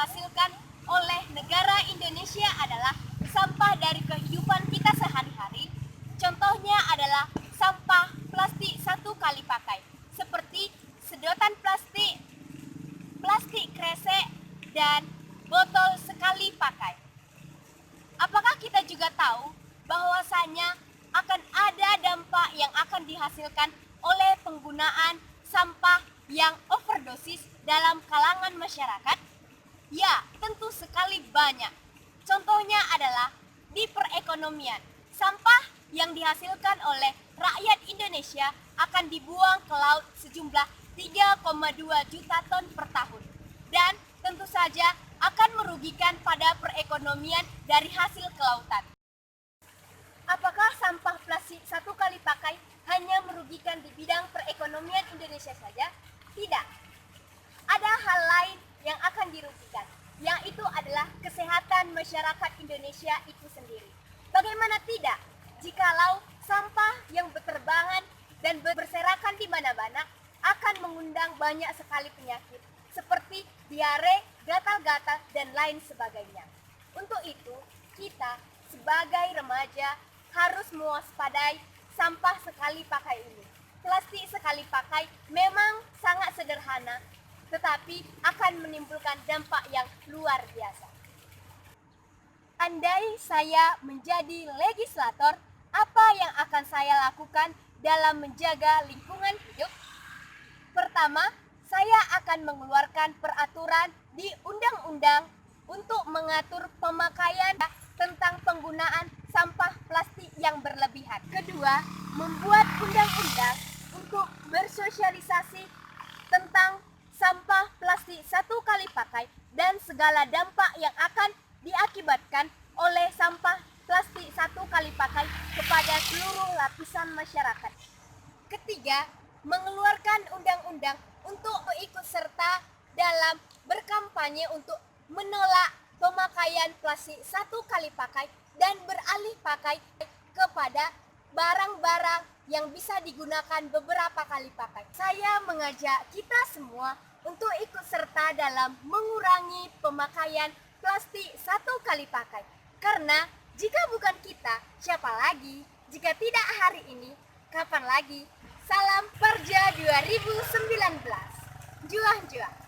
dihasilkan oleh negara Indonesia adalah sampah dari kehidupan kita sehari-hari. Contohnya adalah sampah plastik satu kali pakai, seperti sedotan plastik, plastik kresek, dan botol sekali pakai. Apakah kita juga tahu bahwasanya akan ada dampak yang akan dihasilkan oleh penggunaan sampah yang overdosis dalam kalangan masyarakat? Ya, tentu sekali banyak. Contohnya adalah di perekonomian. Sampah yang dihasilkan oleh rakyat Indonesia akan dibuang ke laut sejumlah 3,2 juta ton per tahun. Dan tentu saja akan merugikan pada perekonomian dari hasil kelautan. Apakah sampah plastik satu kali pakai hanya merugikan di bidang perekonomian Indonesia saja? Tidak. Ada hal lain yang akan dirugikan, yang itu adalah kesehatan masyarakat Indonesia itu sendiri. Bagaimana tidak jikalau sampah yang berterbangan dan berserakan di mana-mana akan mengundang banyak sekali penyakit seperti diare, gatal-gatal, dan lain sebagainya. Untuk itu, kita sebagai remaja harus mewaspadai sampah sekali pakai ini. Plastik sekali pakai memang sangat sederhana, tetapi akan menimbulkan dampak yang luar biasa. Andai saya menjadi legislator, apa yang akan saya lakukan dalam menjaga lingkungan hidup? Pertama, saya akan mengeluarkan peraturan di undang-undang untuk mengatur pemakaian tentang penggunaan sampah plastik yang berlebihan. Kedua, membuat undang-undang untuk bersosialisasi tentang sampah plastik satu kali pakai dan segala dampak yang akan diakibatkan oleh sampah plastik satu kali pakai kepada seluruh lapisan masyarakat. Ketiga, mengeluarkan undang-undang untuk ikut serta dalam berkampanye untuk menolak pemakaian plastik satu kali pakai dan beralih pakai kepada barang-barang yang bisa digunakan beberapa kali pakai. Saya mengajak kita semua untuk ikut serta dalam mengurangi pemakaian plastik satu kali pakai. Karena jika bukan kita, siapa lagi? Jika tidak hari ini, kapan lagi? Salam Perja 2019. Juang-juang.